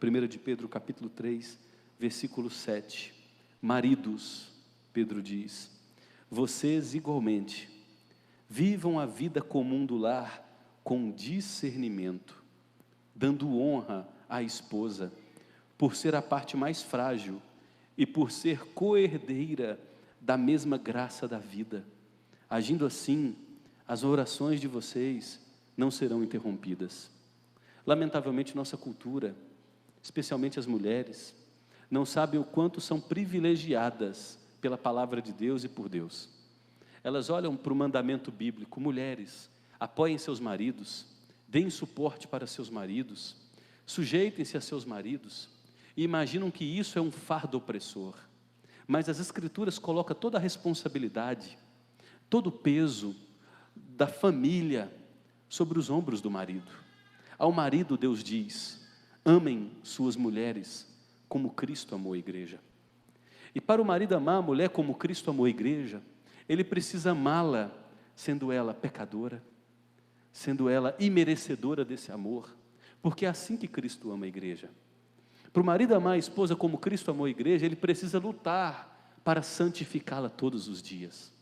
1 de Pedro capítulo 3, versículo 7. Maridos, Pedro diz, vocês igualmente vivam a vida comum do lar com discernimento, dando honra à esposa, por ser a parte mais frágil e por ser coerdeira da mesma graça da vida. Agindo assim, as orações de vocês não serão interrompidas. Lamentavelmente, nossa cultura, especialmente as mulheres, não sabem o quanto são privilegiadas pela palavra de Deus e por Deus. Elas olham para o mandamento bíblico: mulheres, apoiem seus maridos, deem suporte para seus maridos, sujeitem-se a seus maridos, e imaginam que isso é um fardo opressor. Mas as Escrituras colocam toda a responsabilidade, todo o peso da família sobre os ombros do marido. Ao marido Deus diz: amem suas mulheres como Cristo amou a igreja. E para o marido amar a mulher como Cristo amou a igreja, ele precisa amá-la, sendo ela pecadora, sendo ela imerecedora desse amor, porque é assim que Cristo ama a igreja. Para o marido amar a esposa como Cristo amou a igreja, ele precisa lutar para santificá-la todos os dias,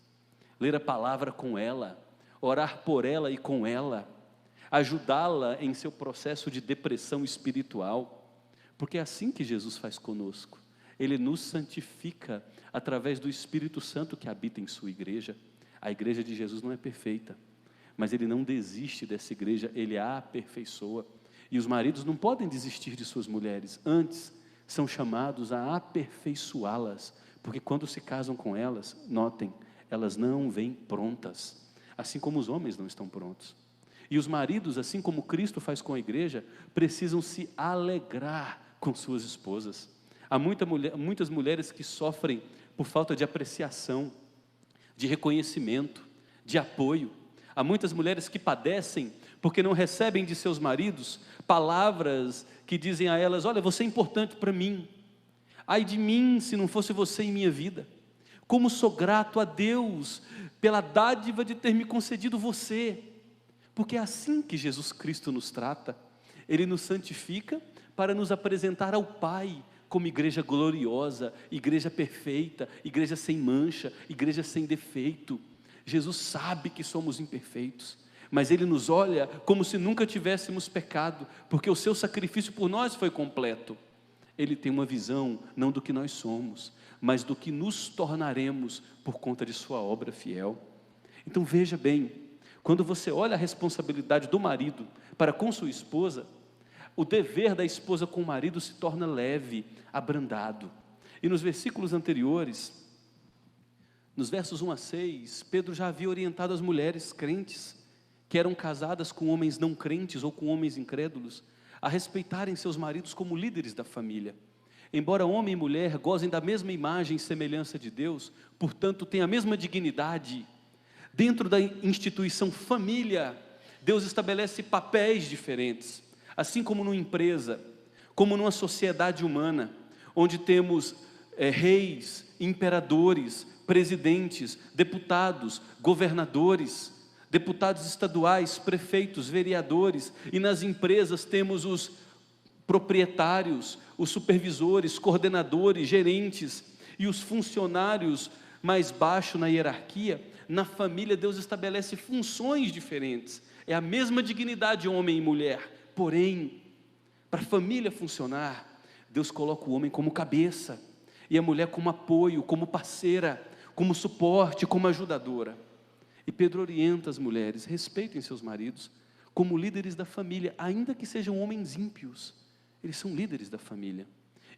ler a palavra com ela, orar por ela e com ela, ajudá-la em seu processo de depressão espiritual, porque é assim que Jesus faz conosco. Ele nos santifica através do Espírito Santo que habita em sua igreja. A igreja de Jesus não é perfeita, mas Ele não desiste dessa igreja, Ele a aperfeiçoa. E os maridos não podem desistir de suas mulheres, antes são chamados a aperfeiçoá-las, porque quando se casam com elas, notem, elas não vêm prontas, assim como os homens não estão prontos. E os maridos, assim como Cristo faz com a igreja, precisam se alegrar com suas esposas. Há muitas mulheres que sofrem por falta de apreciação, de reconhecimento, de apoio. Há muitas mulheres que padecem porque não recebem de seus maridos palavras que dizem a elas: olha, você é importante para mim, ai de mim se não fosse você em minha vida, como sou grato a Deus pela dádiva de ter me concedido você, porque é assim que Jesus Cristo nos trata. Ele nos santifica para nos apresentar ao Pai como igreja gloriosa, igreja perfeita, igreja sem mancha, igreja sem defeito. Jesus sabe que somos imperfeitos, mas Ele nos olha como se nunca tivéssemos pecado, porque o seu sacrifício por nós foi completo. Ele tem uma visão, não do que nós somos, mas do que nos tornaremos por conta de sua obra fiel. Então veja bem, quando você olha a responsabilidade do marido para com sua esposa, o dever da esposa com o marido se torna leve, abrandado. E nos versículos anteriores, nos versos 1 a 6, Pedro já havia orientado as mulheres crentes, que eram casadas com homens não crentes ou com homens incrédulos, a respeitarem seus maridos como líderes da família. Embora homem e mulher gozem da mesma imagem e semelhança de Deus, portanto têm a mesma dignidade, dentro da instituição família, Deus estabelece papéis diferentes. Assim como numa empresa, como numa sociedade humana, onde temos reis, imperadores, presidentes, deputados, governadores, deputados estaduais, prefeitos, vereadores, e nas empresas temos os proprietários, os supervisores, coordenadores, gerentes e os funcionários mais baixos na hierarquia. Na família Deus estabelece funções diferentes, é a mesma dignidade homem e mulher, porém, para a família funcionar, Deus coloca o homem como cabeça, e a mulher como apoio, como parceira, como suporte, como ajudadora. E Pedro orienta as mulheres: respeitem seus maridos como líderes da família, ainda que sejam homens ímpios, eles são líderes da família,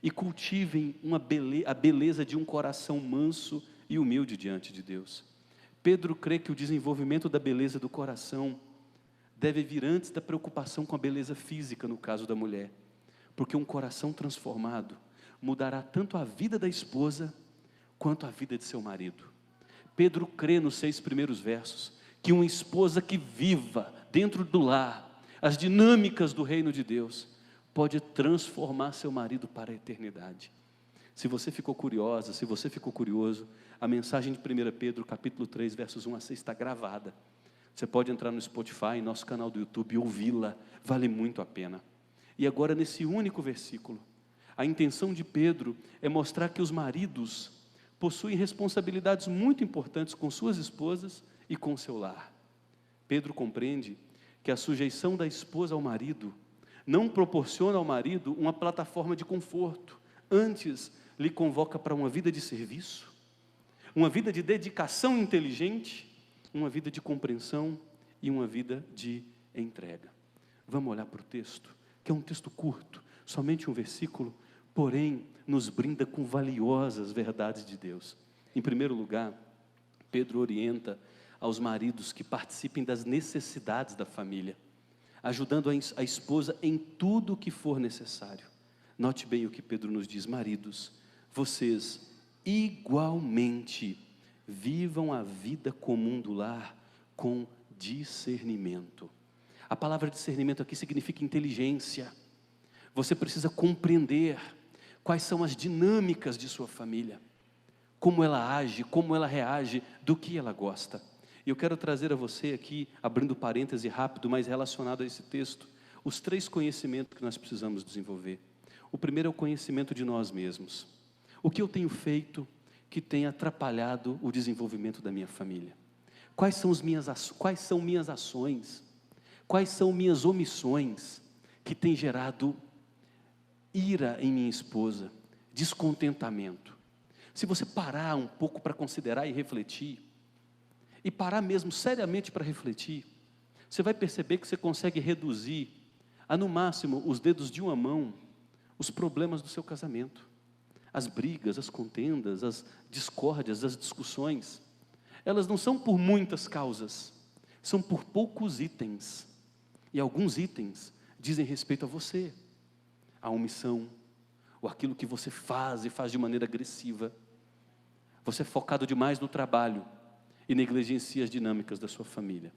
e cultivem a beleza de um coração manso e humilde diante de Deus. Pedro crê que o desenvolvimento da beleza do coração deve vir antes da preocupação com a beleza física no caso da mulher, porque um coração transformado mudará tanto a vida da esposa quanto a vida de seu marido. Pedro crê nos 6 primeiros versos que uma esposa que viva dentro do lar as dinâmicas do reino de Deus pode transformar seu marido para a eternidade. Se você ficou curiosa, se você ficou curioso, a mensagem de 1 Pedro capítulo 3 versos 1 a 6 está gravada. Você pode entrar no Spotify, nosso canal do YouTube, e ouvi-la, vale muito a pena. E agora, nesse único versículo, a intenção de Pedro é mostrar que os maridos possuem responsabilidades muito importantes com suas esposas e com seu lar. Pedro compreende que a sujeição da esposa ao marido não proporciona ao marido uma plataforma de conforto, antes lhe convoca para uma vida de serviço, uma vida de dedicação inteligente, uma vida de compreensão e uma vida de entrega. Vamos olhar para o texto, que é um texto curto, somente um versículo, porém nos brinda com valiosas verdades de Deus. Em primeiro lugar, Pedro orienta aos maridos que participem das necessidades da família, ajudando a esposa em tudo o que for necessário. Note bem o que Pedro nos diz: maridos, vocês igualmente vivam a vida comum do lar com discernimento. A palavra discernimento aqui significa inteligência. Você precisa compreender quais são as dinâmicas de sua família, como ela age, como ela reage, do que ela gosta. E eu quero trazer a você aqui, abrindo parêntese rápido, mas relacionado a esse texto, os 3 conhecimentos que nós precisamos desenvolver. O primeiro é o conhecimento de nós mesmos. O que eu tenho feito que tem atrapalhado o desenvolvimento da minha família? Quais são minhas ações? Quais são minhas omissões que têm gerado ira em minha esposa, descontentamento? Se você parar um pouco para considerar e refletir, e parar mesmo seriamente para refletir, você vai perceber que você consegue reduzir a, no máximo, os dedos de uma mão, os problemas do seu casamento. As brigas, as contendas, as discórdias, as discussões, elas não são por muitas causas, são por poucos itens. E alguns itens dizem respeito a você, a omissão, ou aquilo que você faz e faz de maneira agressiva. Você é focado demais no trabalho e negligencia as dinâmicas da sua família.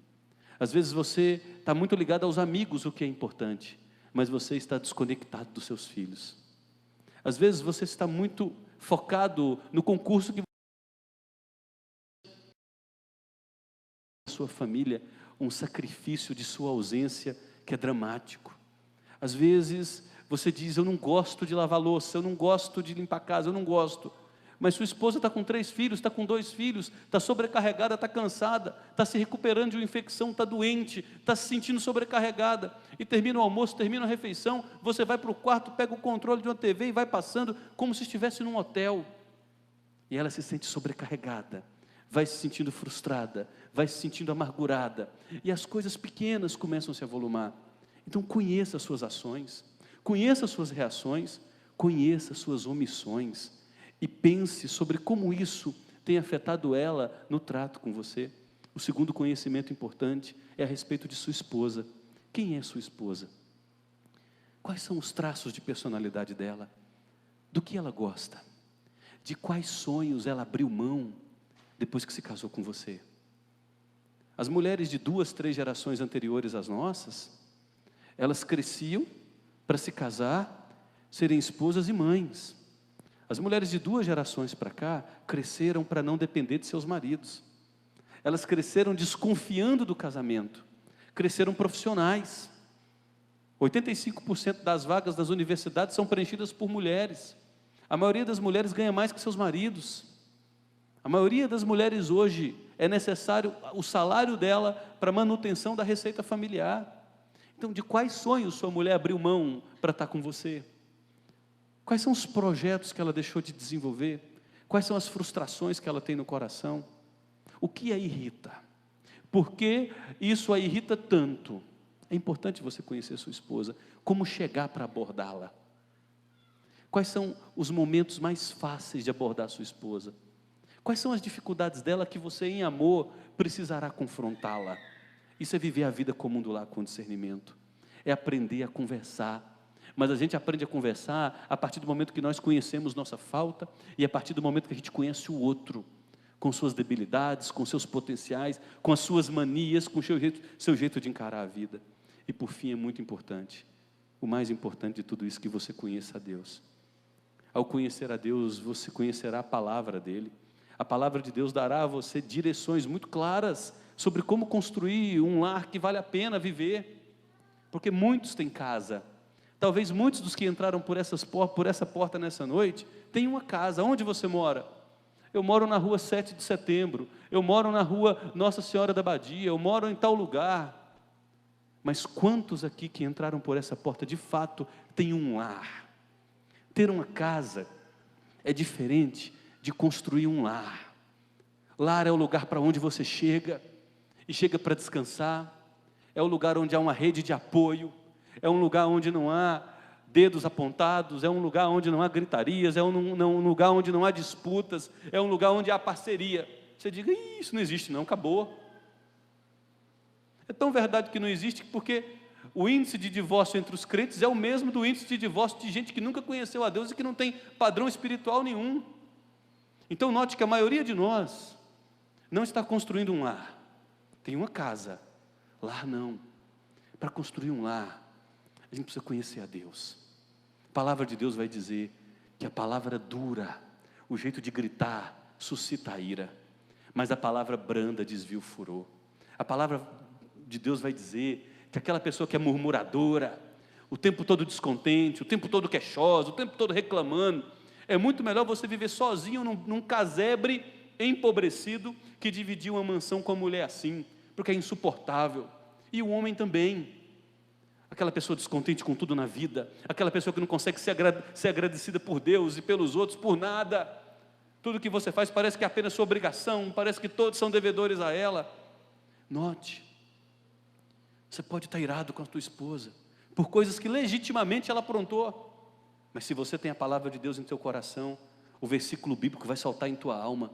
Às vezes você está muito ligado aos amigos, o que é importante, mas você está desconectado dos seus filhos. Às vezes você está muito focado no concurso que a sua família, um sacrifício de sua ausência que é dramático. Às vezes você diz: eu não gosto de lavar louça, eu não gosto de limpar a casa, eu não gosto. Mas sua esposa está com 3 filhos, está com 2 filhos, está sobrecarregada, está cansada, está se recuperando de uma infecção, está doente, está se sentindo sobrecarregada, e termina o almoço, termina a refeição, você vai para o quarto, pega o controle de uma TV e vai passando como se estivesse num hotel, e ela se sente sobrecarregada, vai se sentindo frustrada, vai se sentindo amargurada, e as coisas pequenas começam a se avolumar. Então conheça as suas ações, conheça as suas reações, conheça as suas omissões, e pense sobre como isso tem afetado ela no trato com você. O segundo conhecimento importante é a respeito de sua esposa. Quem é sua esposa? Quais são os traços de personalidade dela? Do que ela gosta? De quais sonhos ela abriu mão depois que se casou com você? As mulheres de 2, 3 gerações anteriores às nossas, elas cresciam para se casar, serem esposas e mães. As mulheres de 2 gerações para cá, cresceram para não depender de seus maridos. Elas cresceram desconfiando do casamento, cresceram profissionais. 85% das vagas das universidades são preenchidas por mulheres. A maioria das mulheres ganha mais que seus maridos. A maioria das mulheres hoje é necessário o salário dela para manutenção da receita familiar. Então, de quais sonhos sua mulher abriu mão para estar com você? Quais são os projetos que ela deixou de desenvolver? Quais são as frustrações que ela tem no coração? O que a irrita? Por que isso a irrita tanto? É importante você conhecer sua esposa. Como chegar para abordá-la? Quais são os momentos mais fáceis de abordar sua esposa? Quais são as dificuldades dela que você, em amor, precisará confrontá-la? Isso é viver a vida comum do lar com discernimento. É aprender a conversar. Mas a gente aprende a conversar a partir do momento que nós conhecemos nossa falta e a partir do momento que a gente conhece o outro, com suas debilidades, com seus potenciais, com as suas manias, com o seu jeito de encarar a vida. E por fim, é muito importante, o mais importante de tudo isso, que você conheça a Deus. Ao conhecer a Deus, você conhecerá a palavra dEle. A palavra de Deus dará a você direções muito claras sobre como construir um lar que vale a pena viver. Porque muitos têm casa, Talvez muitos dos que entraram por essa porta nessa noite tenham uma casa. Onde você mora? Eu moro na rua 7 de setembro, eu moro na rua Nossa Senhora da Badia, eu moro em tal lugar. Mas quantos aqui que entraram por essa porta de fato têm um lar? Ter uma casa é diferente de construir um lar. Lar é o lugar para onde você chega, e chega para descansar, é o lugar onde há uma rede de apoio, é um lugar onde não há dedos apontados, é um lugar onde não há gritarias, é um lugar onde não há disputas, é um lugar onde há parceria. Você diga, isso não existe não, acabou. É tão verdade que não existe, porque o índice de divórcio entre os crentes é o mesmo do índice de divórcio de gente que nunca conheceu a Deus e que não tem padrão espiritual nenhum. Então note que a maioria de nós não está construindo um lar, tem uma casa, lar não. Para construir um lar, a gente precisa conhecer a Deus. A palavra de Deus vai dizer que a palavra dura, o jeito de gritar, suscita a ira, mas a palavra branda desvia o furor. A palavra de Deus vai dizer que aquela pessoa que é murmuradora, o tempo todo descontente, o tempo todo queixosa, o tempo todo reclamando, é muito melhor você viver sozinho num casebre empobrecido que dividir uma mansão com uma mulher assim, porque é insuportável. E o homem também, aquela pessoa descontente com tudo na vida, aquela pessoa que não consegue ser agradecida por Deus e pelos outros por nada, tudo que você faz parece que é apenas sua obrigação, parece que todos são devedores a ela. Note, você pode estar irado com a tua esposa, por coisas que legitimamente ela aprontou, mas se você tem a palavra de Deus em teu coração, o versículo bíblico vai saltar em tua alma: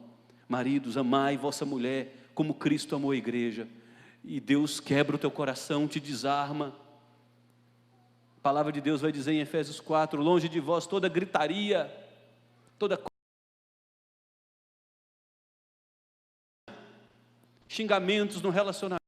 maridos, amai vossa mulher, como Cristo amou a igreja. E Deus quebra o teu coração, te desarma. A palavra de Deus vai dizer em Efésios 4, longe de vós toda gritaria, toda xingamentos no relacionamento,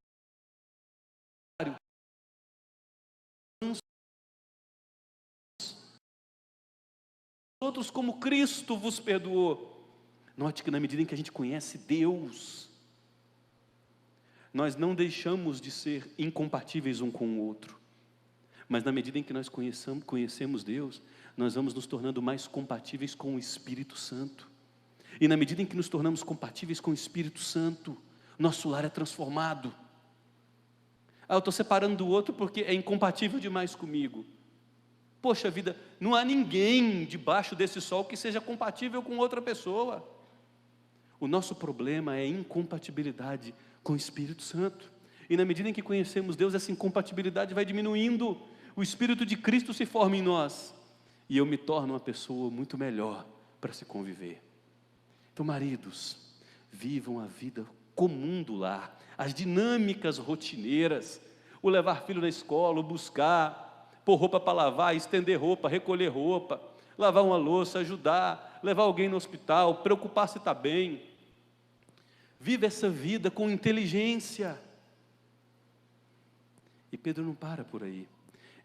outros como Cristo vos perdoou. Note que na medida em que a gente conhece Deus, nós não deixamos de ser incompatíveis um com o outro, mas na medida em que nós conhecemos Deus, nós vamos nos tornando mais compatíveis com o Espírito Santo, e na medida em que nos tornamos compatíveis com o Espírito Santo, nosso lar é transformado. Eu estou separando do outro porque é incompatível demais comigo. Poxa vida, não há ninguém debaixo desse sol que seja compatível com outra pessoa. O nosso problema é incompatibilidade com o Espírito Santo, e na medida em que conhecemos Deus, essa incompatibilidade vai diminuindo, o Espírito de Cristo se forma em nós, e eu me torno uma pessoa muito melhor para se conviver. Então, maridos, vivam a vida comum do lar, as dinâmicas rotineiras, o levar filho na escola, o buscar, pôr roupa para lavar, estender roupa, recolher roupa, lavar uma louça, ajudar, levar alguém no hospital, preocupar se está bem. Viva essa vida com inteligência. E Pedro não para por aí.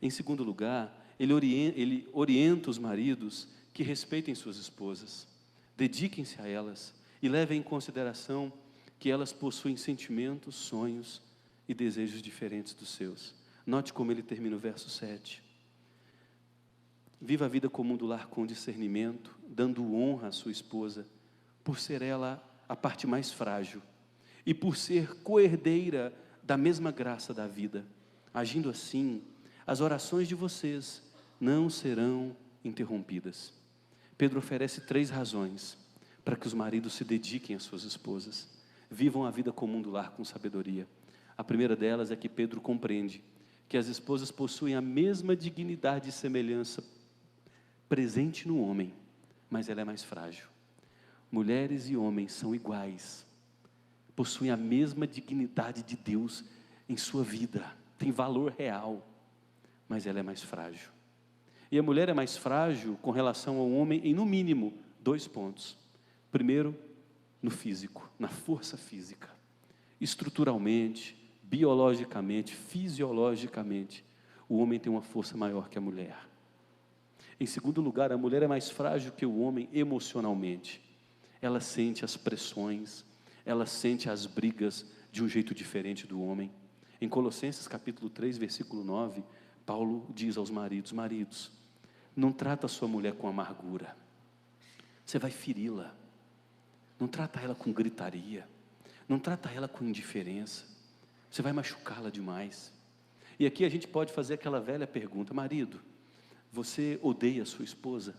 Em segundo lugar, ele orienta os maridos que respeitem suas esposas, dediquem-se a elas e levem em consideração que elas possuem sentimentos, sonhos e desejos diferentes dos seus. Note como ele termina o verso 7. Viva a vida comum do lar com discernimento, dando honra à sua esposa, por ser ela a parte mais frágil, e por ser coerdeira da mesma graça da vida. Agindo assim, as orações de vocês não serão interrompidas. Pedro oferece 3 razões para que os maridos se dediquem às suas esposas, vivam a vida comum do lar com sabedoria. A primeira delas é que Pedro compreende que as esposas possuem a mesma dignidade e semelhança presente no homem, mas ela é mais frágil. Mulheres e homens são iguais, possuem a mesma dignidade de Deus em sua vida, tem valor real, mas ela é mais frágil. E a mulher é mais frágil com relação ao homem em, no mínimo, 2 pontos. Primeiro, no físico, na força física. Estruturalmente, biologicamente, fisiologicamente, o homem tem uma força maior que a mulher. Em segundo lugar, a mulher é mais frágil que o homem emocionalmente. Ela sente as pressões, ela sente as brigas de um jeito diferente do homem. Em Colossenses capítulo 3, versículo 9, Paulo diz aos maridos: maridos, não trata a sua mulher com amargura, você vai feri-la. Não trata ela com gritaria, não trata ela com indiferença, você vai machucá-la demais. E aqui a gente pode fazer aquela velha pergunta: marido, você odeia a sua esposa?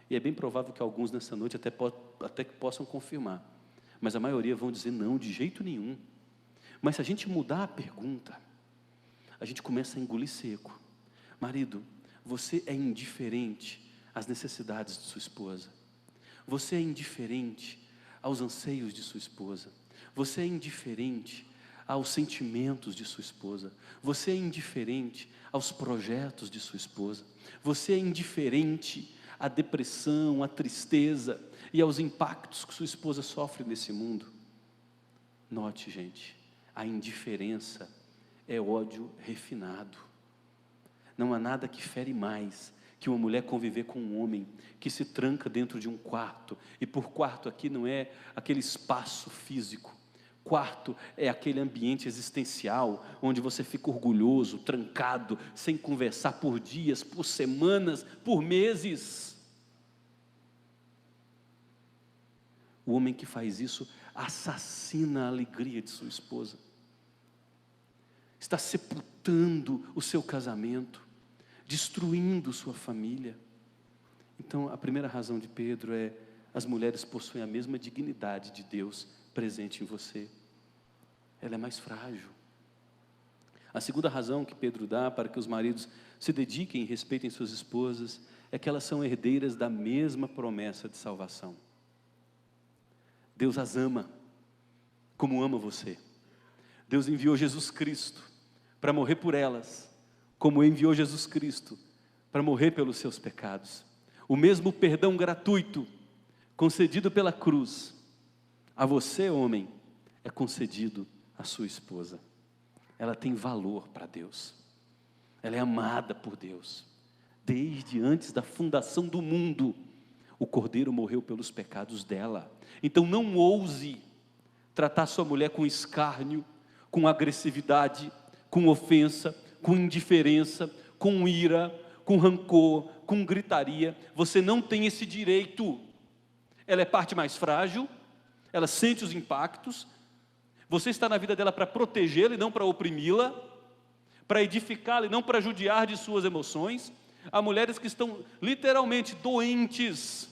E é bem provável que alguns nessa noite até que possam confirmar, mas a maioria vão dizer não, de jeito nenhum. Mas se a gente mudar a pergunta, a gente começa a engolir seco. Marido, você é indiferente às necessidades de sua esposa, você é indiferente aos anseios de sua esposa, você é indiferente aos sentimentos de sua esposa, você é indiferente aos projetos de sua esposa, você é indiferente à depressão, à tristeza e aos impactos que sua esposa sofre nesse mundo. Note, gente, a indiferença é ódio refinado. Não há nada que fere mais que uma mulher conviver com um homem que se tranca dentro de um quarto, e por quarto aqui não é aquele espaço físico. Quarto é aquele ambiente existencial, onde você fica orgulhoso, trancado, sem conversar por dias, por semanas, por meses. O homem que faz isso assassina a alegria de sua esposa, está sepultando o seu casamento, destruindo sua família. Então a primeira razão de Pedro é: as mulheres possuem a mesma dignidade de Deus presente em você, ela é mais frágil. A segunda razão que Pedro dá para que os maridos se dediquem e respeitem suas esposas é que elas são herdeiras da mesma promessa de salvação. Deus as ama como ama você. Deus enviou Jesus Cristo para morrer por elas, como enviou Jesus Cristo para morrer pelos seus pecados. O mesmo perdão gratuito concedido pela cruz a você, homem, é concedido à sua esposa. Ela tem valor para Deus, ela é amada por Deus. Desde antes da fundação do mundo, o Cordeiro morreu pelos pecados dela. Então não ouse tratar sua mulher com escárnio, com agressividade, com ofensa, com indiferença, com ira, com rancor, com gritaria. Você não tem esse direito. Ela é parte mais frágil, ela sente os impactos. Você está na vida dela para protegê-la e não para oprimi-la, para edificá-la e não para judiar de suas emoções. Há mulheres que estão literalmente doentes,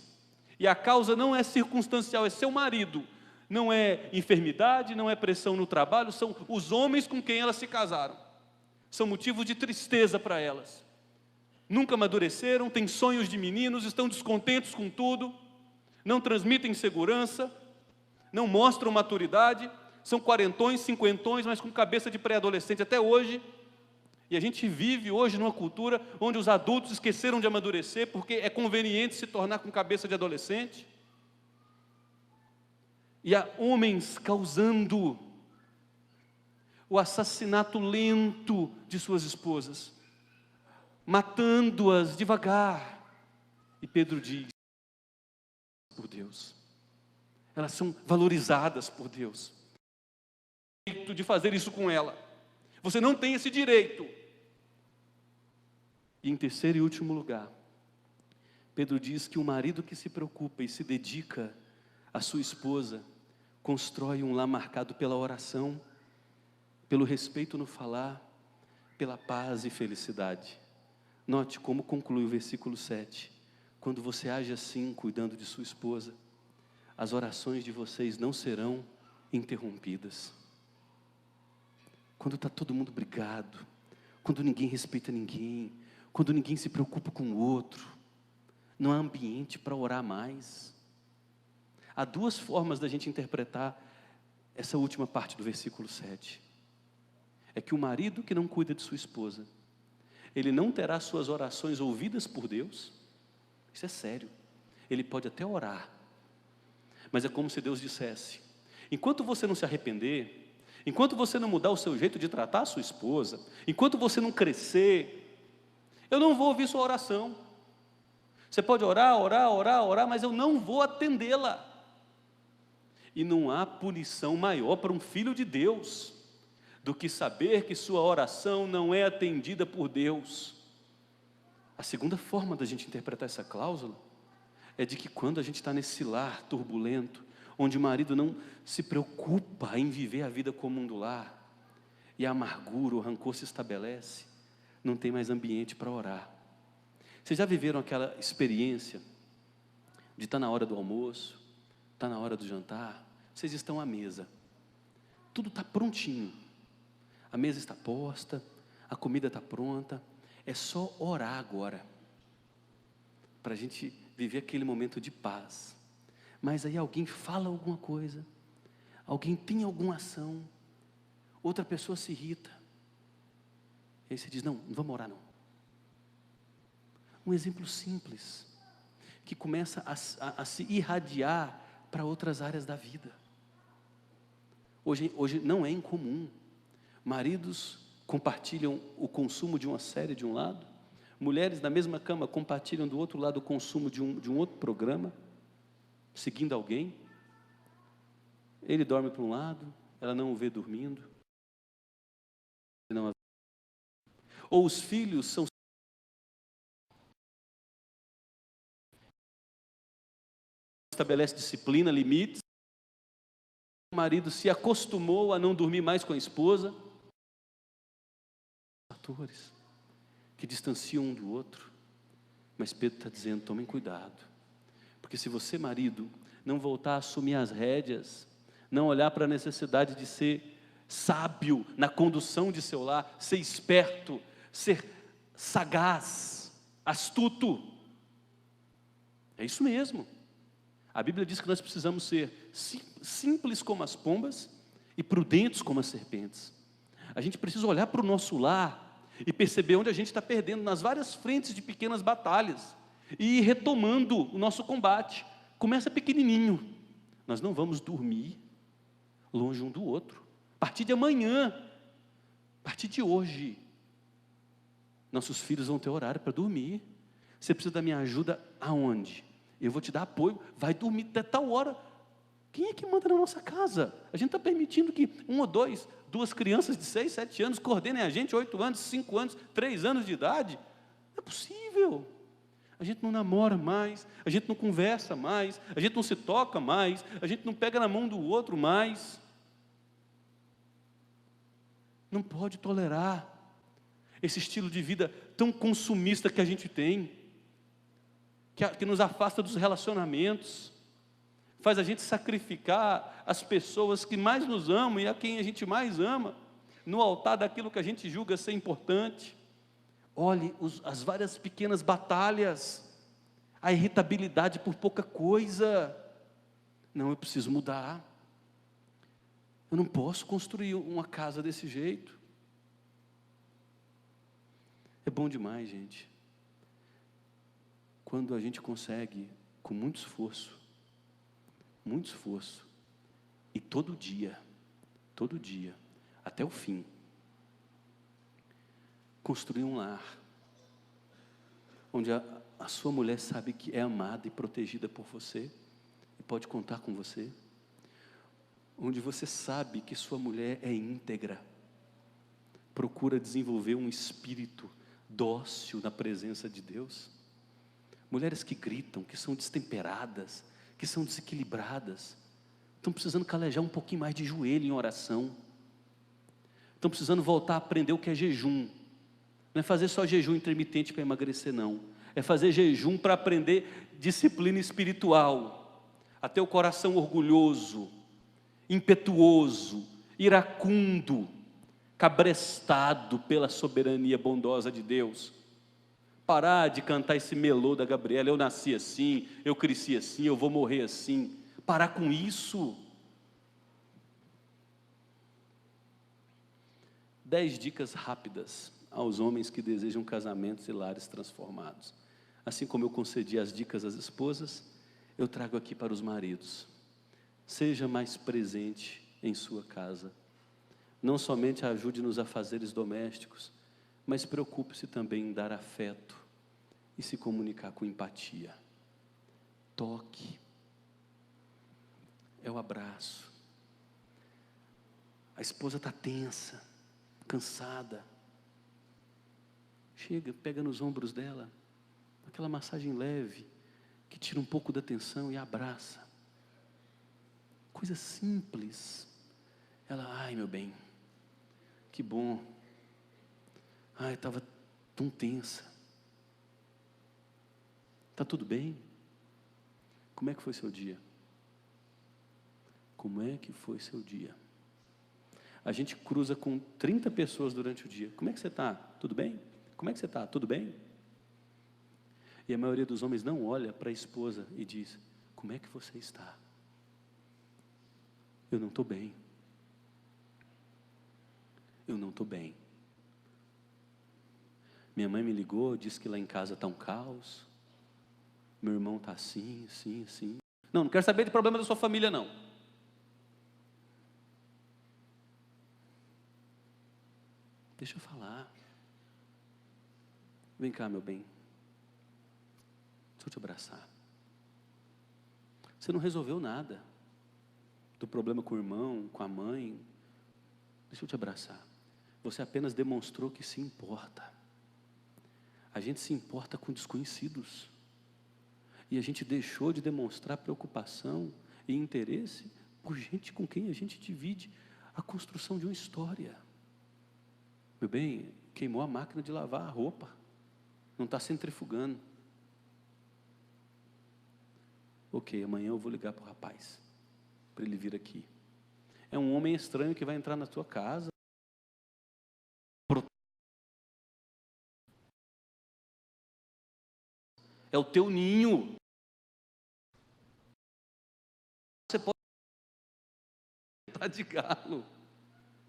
e a causa não é circunstancial, é seu marido. Não é enfermidade, não é pressão no trabalho, são os homens com quem elas se casaram. São motivos de tristeza para elas. Nunca amadureceram, têm sonhos de meninos, estão descontentes com tudo, não transmitem segurança, não mostram maturidade, são quarentões, cinquentões, mas com cabeça de pré-adolescente até hoje. E a gente vive hoje numa cultura onde os adultos esqueceram de amadurecer, porque é conveniente se tornar com cabeça de adolescente. E há homens causando o assassinato lento de suas esposas, matando-as devagar. E Pedro diz: por Deus, elas são valorizadas por Deus. Direito de fazer isso com ela, você não tem esse direito. E em terceiro e último lugar, Pedro diz que o marido que se preocupa e se dedica à sua esposa constrói um lar marcado pela oração, pelo respeito no falar, pela paz e felicidade. Note como conclui o versículo 7. Quando você age assim, cuidando de sua esposa, as orações de vocês não serão interrompidas. Quando está todo mundo brigado, quando ninguém respeita ninguém, quando ninguém se preocupa com o outro, não há ambiente para orar mais. Há duas formas da gente interpretar essa última parte do versículo 7. É que o marido que não cuida de sua esposa, ele não terá suas orações ouvidas por Deus. Isso é sério. Ele pode até orar, mas é como se Deus dissesse: enquanto você não se arrepender, enquanto você não mudar o seu jeito de tratar a sua esposa, enquanto você não crescer, eu não vou ouvir sua oração. Você pode orar, mas eu não vou atendê-la. E não há punição maior para um filho de Deus do que saber que sua oração não é atendida por Deus. A segunda forma da gente interpretar essa cláusula é de que quando a gente está nesse lar turbulento, onde o marido não se preocupa em viver a vida comum do lar, e a amargura, o rancor se estabelece, não tem mais ambiente para orar. Vocês já viveram aquela experiência de estar na hora do almoço, estar na hora do jantar, vocês estão à mesa, tudo está prontinho, a mesa está posta, a comida está pronta, é só orar agora, para a gente viver aquele momento de paz. Mas aí alguém fala alguma coisa, alguém tem alguma ação, outra pessoa se irrita, e aí você diz, não vamos orar não. Um exemplo simples, que começa a se irradiar para outras áreas da vida. Hoje não é incomum, maridos compartilham o consumo de uma série de um lado, mulheres na mesma cama compartilham do outro lado o consumo de um outro programa, seguindo alguém. Ele dorme para um lado, ela não o vê dormindo. Ou os filhos são estabelece disciplina, limites. O marido se acostumou a não dormir mais com a esposa. Fatores que distanciam um do outro. Mas Pedro está dizendo, tomem cuidado. Porque se você, marido, não voltar a assumir as rédeas, não olhar para a necessidade de ser sábio na condução de seu lar, ser esperto, ser sagaz, astuto. É isso mesmo. A Bíblia diz que nós precisamos ser simples como as pombas e prudentes como as serpentes. A gente precisa olhar para o nosso lar e perceber onde a gente está perdendo nas várias frentes de pequenas batalhas e ir retomando o nosso combate. Começa pequenininho. Nós não vamos dormir longe um do outro. A partir de amanhã, a partir de hoje, nossos filhos vão ter horário para dormir. Você precisa da minha ajuda aonde? Eu vou te dar apoio, vai dormir até tal hora. Quem é que manda na nossa casa? A gente está permitindo que duas crianças de 6, 7 anos coordenem a gente, 8 anos, 5 anos, 3 anos de idade. Não é possível. A gente não namora mais, a gente não conversa mais, a gente não se toca mais, a gente não pega na mão do outro mais. Não pode tolerar esse estilo de vida tão consumista que a gente tem, que nos afasta dos relacionamentos, faz a gente sacrificar as pessoas que mais nos amam e a quem a gente mais ama, no altar daquilo que a gente julga ser importante. Olhe as várias pequenas batalhas, a irritabilidade por pouca coisa. Não, eu preciso mudar. Eu não posso construir uma casa desse jeito. É bom demais, gente, quando a gente consegue, com muito esforço, e todo dia, até o fim, construir um lar, onde a sua mulher sabe que é amada e protegida por você, e pode contar com você, onde você sabe que sua mulher é íntegra, procura desenvolver um espírito dócil na presença de Deus. Mulheres que gritam, que são destemperadas, que são desequilibradas, estão precisando calejar um pouquinho mais de joelho em oração, estão precisando voltar a aprender o que é jejum. Não é fazer só jejum intermitente para emagrecer, não. É fazer jejum para aprender disciplina espiritual, a ter o coração orgulhoso, impetuoso, iracundo, cabrestado pela soberania bondosa de Deus. Parar de cantar esse melô da Gabriela, eu nasci assim, eu cresci assim, eu vou morrer assim. Parar com isso. 10 dicas rápidas aos homens que desejam casamentos e lares transformados. Assim como eu concedi as dicas às esposas, eu trago aqui para os maridos. Seja mais presente em sua casa. Não somente ajude nos afazeres domésticos, mas preocupe-se também em dar afeto e se comunicar com empatia. Toque. É o abraço. A esposa está tensa. cansada. Chega, pega nos ombros dela, aquela massagem leve, que tira um pouco da tensão e abraça. Coisa simples. Ela, ai meu bem, que bom. Ai, estava tão tensa. Está tudo bem? Como é que foi seu dia? Como é que foi seu dia? A gente cruza com 30 pessoas durante o dia. Como é que você está? Tudo bem? Como é que você está? Tudo bem? E a maioria dos homens não olha para a esposa e diz, como é que você está? Eu não estou bem. Eu não estou bem. Minha mãe me ligou, disse que lá em casa está um caos. Meu irmão está assim, assim, assim. Não quero saber de problema da sua família, não. Deixa eu falar. Vem cá, meu bem. Deixa eu te abraçar. Você não resolveu nada do problema com o irmão, com a mãe. Deixa eu te abraçar. Você apenas demonstrou que se importa. A gente se importa com desconhecidos. E a gente deixou de demonstrar preocupação e interesse por gente com quem a gente divide a construção de uma história. Meu bem, queimou a máquina de lavar a roupa. Não está centrifugando. Ok, amanhã eu vou ligar para o rapaz, para ele vir aqui. É um homem estranho que vai entrar na tua casa. É o teu ninho. Você pode estar de galo.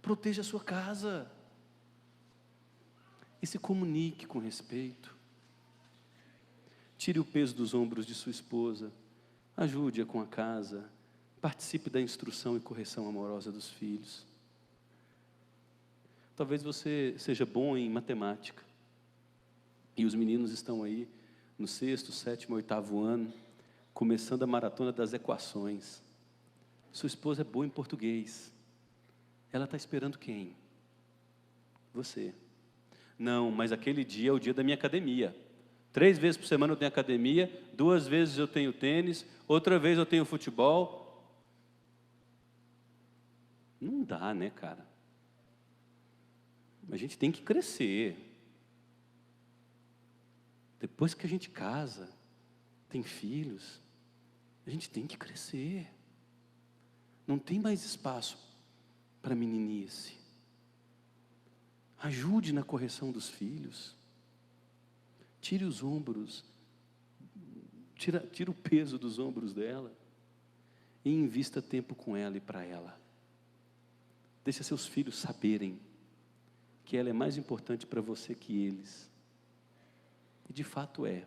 Proteja a sua casa. E se comunique com respeito. Tire o peso dos ombros de sua esposa. Ajude-a com a casa. Participe da instrução e correção amorosa dos filhos. Talvez você seja bom em matemática. E os meninos estão aí no 6º, 7º, 8º ano, começando a maratona das equações. Sua esposa é boa em português. Ela está esperando quem? Você. Não, mas aquele dia é o dia da minha academia. 3 vezes por semana eu tenho academia, 2 vezes eu tenho tênis, outra vez eu tenho futebol. Não dá, né, cara? A gente tem que crescer. Depois que a gente casa, tem filhos, a gente tem que crescer. Não tem mais espaço para meninice. Ajude na correção dos filhos. Tire os ombros, tira o peso dos ombros dela e invista tempo com ela e para ela. Deixe seus filhos saberem que ela é mais importante para você que eles. E de fato é.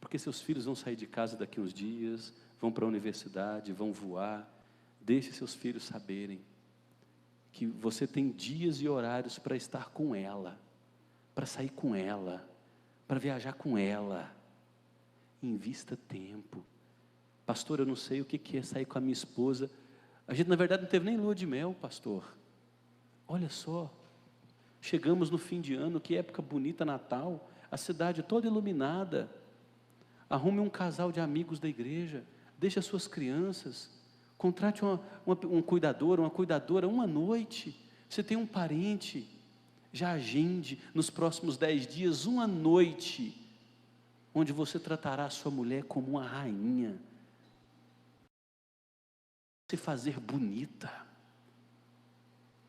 Porque seus filhos vão sair de casa daqui uns dias, vão para a universidade, vão voar. Deixe seus filhos saberem que você tem dias e horários para estar com ela, para sair com ela, para viajar com ela. Invista tempo. Pastor, eu não sei o que é sair com a minha esposa. A gente na verdade não teve nem lua de mel, pastor. Olha só, chegamos no fim de ano, que época bonita, Natal, a cidade toda iluminada. Arrume um casal de amigos da igreja, deixe as suas crianças, contrate um cuidador, uma cuidadora, uma noite. Você tem um parente, já agende nos próximos 10 dias, uma noite, onde você tratará a sua mulher como uma rainha, se fazer bonita,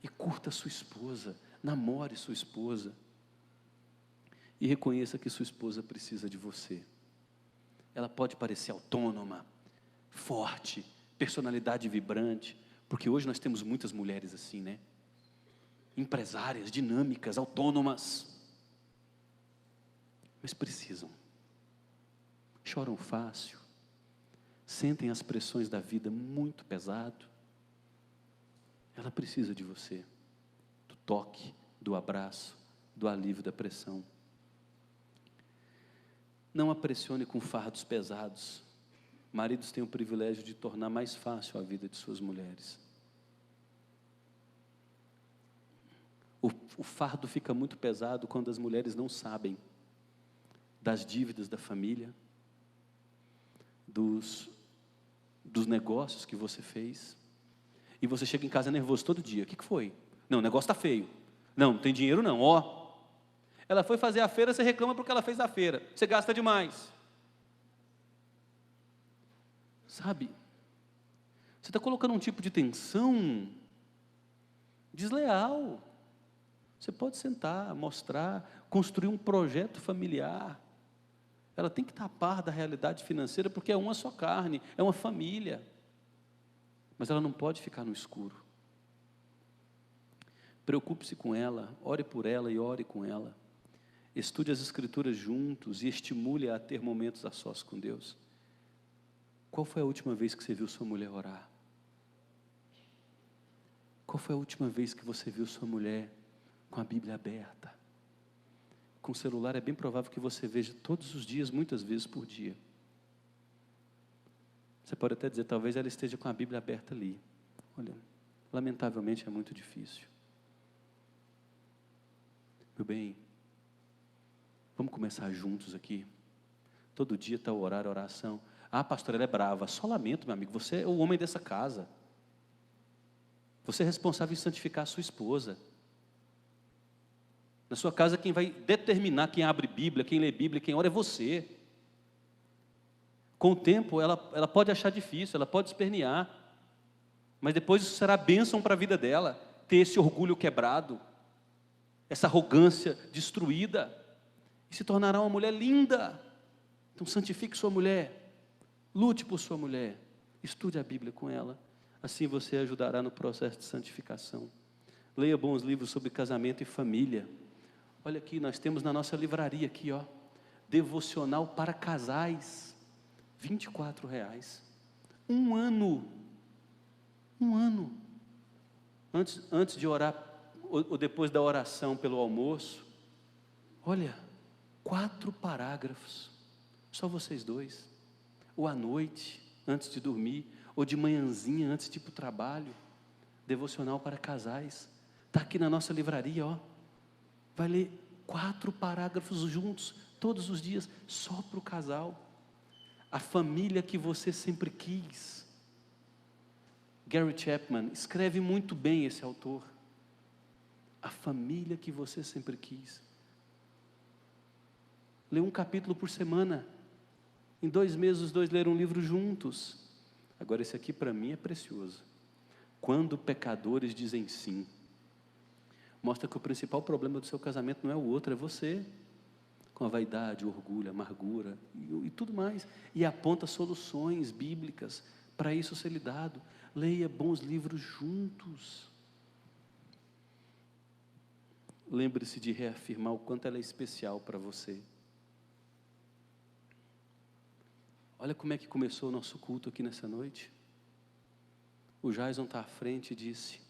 e curta sua esposa, namore sua esposa, e reconheça que sua esposa precisa de você. Ela pode parecer autônoma, forte, personalidade vibrante, porque hoje nós temos muitas mulheres assim, né? Empresárias, dinâmicas, autônomas, mas precisam. Choram fácil, sentem as pressões da vida muito pesado. Ela precisa de você, do toque, do abraço, do alívio da pressão. Não a pressione com fardos pesados. Maridos têm o privilégio de tornar mais fácil a vida de suas mulheres. O fardo fica muito pesado quando as mulheres não sabem das dívidas da família, dos negócios que você fez, e você chega em casa nervoso todo dia. O que foi? Não, o negócio está feio. Não tem dinheiro não, ó. Ela foi fazer a feira, você reclama porque ela fez a feira. Você gasta demais. Sabe? Você está colocando um tipo de tensão desleal. Você pode sentar, mostrar, construir um projeto familiar. Ela tem que estar a par da realidade financeira, porque é uma só carne, é uma família. Mas ela não pode ficar no escuro. Preocupe-se com ela, ore por ela e ore com ela. Estude as Escrituras juntos e estimule-a a ter momentos a sós com Deus. Qual foi a última vez que você viu sua mulher orar? Qual foi a última vez que você viu sua mulher com a Bíblia aberta? Com o celular é bem provável que você veja todos os dias, muitas vezes por dia. Você pode até dizer, talvez ela esteja com a Bíblia aberta ali. Olha, lamentavelmente é muito difícil. Meu bem, vamos começar juntos aqui. Todo dia está o horário, a oração. Ah, pastor, ela é brava. Só lamento, meu amigo, você é o homem dessa casa. Você é responsável em santificar a sua esposa. Na sua casa, quem vai determinar quem abre Bíblia, quem lê Bíblia, quem ora é você. Com o tempo, ela pode achar difícil, ela pode espernear, mas depois isso será bênção para a vida dela, ter esse orgulho quebrado, essa arrogância destruída, e se tornará uma mulher linda. Então santifique sua mulher, lute por sua mulher, estude a Bíblia com ela, assim você ajudará no processo de santificação. Leia bons livros sobre casamento e família. Olha aqui, nós temos na nossa livraria aqui, ó, devocional para casais, R$24. Um ano. Antes de orar, ou depois da oração pelo almoço, olha, 4 parágrafos, só vocês dois, ou à noite, antes de dormir, ou de manhãzinha, antes de ir para o trabalho, devocional para casais, está aqui na nossa livraria, ó, vai ler 4 parágrafos juntos, todos os dias, só para o casal, a família que você sempre quis. Gary Chapman escreve muito bem, esse autor, a família que você sempre quis. Lê um capítulo por semana, em 2 meses os dois leram um livro juntos. Agora esse aqui para mim é precioso, Quando Pecadores Dizem Sim. Mostra que o principal problema do seu casamento não é o outro, é você, com a vaidade, o orgulho, a amargura e tudo mais, e aponta soluções bíblicas para isso ser lidado. Leia bons livros juntos. Lembre-se de reafirmar o quanto ela é especial para você. Olha como é que começou o nosso culto aqui nessa noite. O Jason está à frente e disse: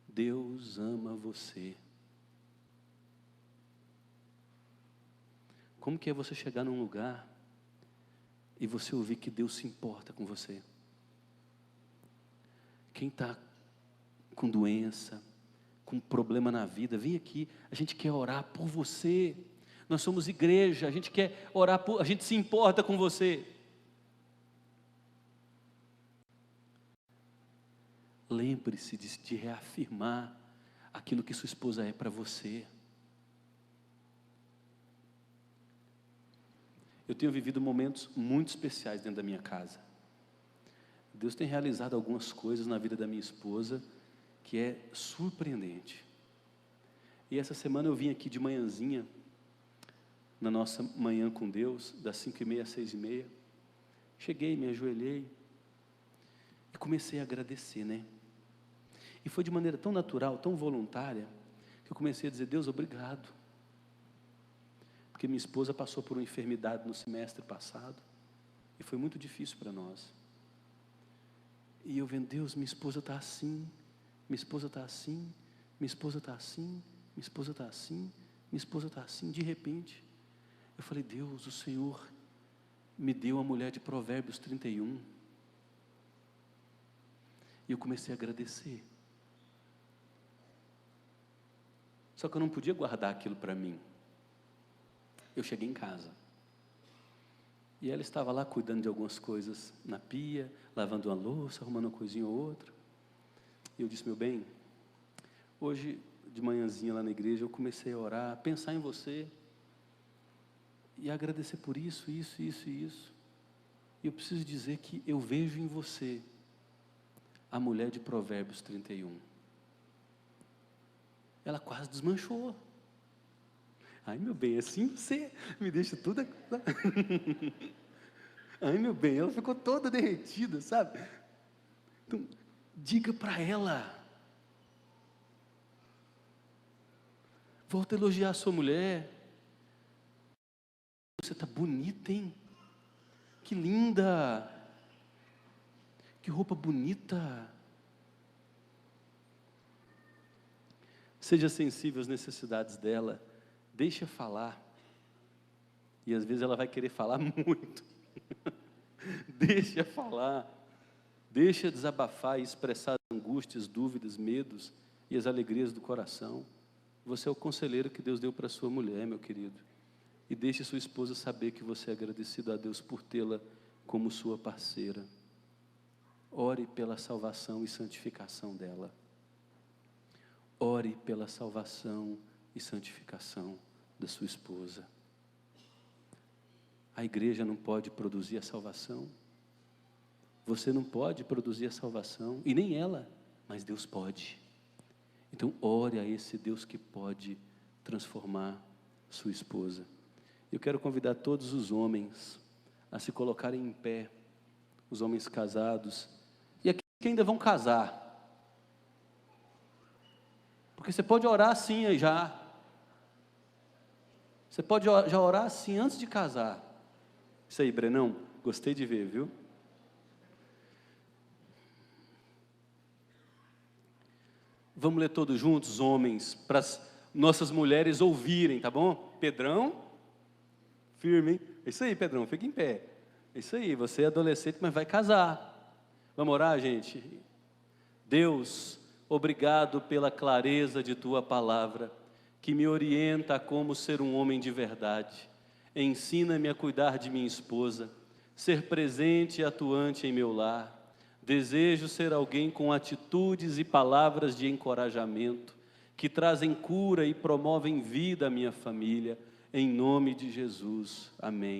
Deus ama você. Como que é você chegar num lugar e você ouvir que Deus se importa com você? Quem está com doença, com problema na vida, vem aqui, a gente quer orar por você. Nós somos igreja, a gente quer orar por, a gente se importa com você. Lembre-se de reafirmar aquilo que sua esposa é para você. Eu tenho vivido momentos muito especiais dentro da minha casa. Deus tem realizado algumas coisas na vida da minha esposa que é surpreendente. E essa semana eu vim aqui de manhãzinha, na nossa manhã com Deus, das 5h30 às 6h30. Cheguei, me ajoelhei e comecei a agradecer, né? E foi de maneira tão natural, tão voluntária, que eu comecei a dizer: Deus, obrigado. Porque minha esposa passou por uma enfermidade no semestre passado, e foi muito difícil para nós. E eu vendo, Deus, minha esposa está assim, minha esposa está assim, minha esposa está assim, minha esposa está assim, minha esposa está assim. De repente, eu falei: Deus, o Senhor me deu a mulher de Provérbios 31. E eu comecei a agradecer. Só que eu não podia guardar aquilo para mim. Eu cheguei em casa. E ela estava lá cuidando de algumas coisas na pia, lavando uma louça, arrumando uma coisinha ou outra. E eu disse: meu bem, hoje de manhãzinha lá na igreja eu comecei a orar, a pensar em você e agradecer por isso, isso, isso e isso. E eu preciso dizer que eu vejo em você a mulher de Provérbios 31. Ela quase desmanchou. Ai, meu bem, assim você me deixa toda... Ai, meu bem, ela ficou toda derretida, sabe? Então, diga para ela. Volta a elogiar a sua mulher. Você está bonita, hein? Que linda! Que roupa bonita! Seja sensível às necessidades dela. Deixa falar. E às vezes ela vai querer falar muito. Deixa falar. Deixa desabafar e expressar as angústias, dúvidas, medos e as alegrias do coração. Você é o conselheiro que Deus deu para sua mulher, meu querido. E deixe sua esposa saber que você é agradecido a Deus por tê-la como sua parceira. Ore pela salvação e santificação dela. Ore pela salvação e santificação da sua esposa. A igreja não pode produzir a salvação. Você não pode produzir a salvação, e nem ela, mas Deus pode. Então ore a esse Deus que pode transformar sua esposa. Eu quero convidar todos os homens a se colocarem em pé, os homens casados, e aqueles que ainda vão casar. Porque você pode orar assim aí já. Você pode já orar assim antes de casar. Isso aí, Brenão, gostei de ver, viu? Vamos ler todos juntos, homens, para as nossas mulheres ouvirem, tá bom? Pedrão, firme, hein? É isso aí, Pedrão, fica em pé. É isso aí, você é adolescente, mas vai casar. Vamos orar, gente? Deus, obrigado pela clareza de Tua palavra, que me orienta a como ser um homem de verdade. Ensina-me a cuidar de minha esposa, ser presente e atuante em meu lar. Desejo ser alguém com atitudes e palavras de encorajamento, que trazem cura e promovem vida à minha família, em nome de Jesus. Amém.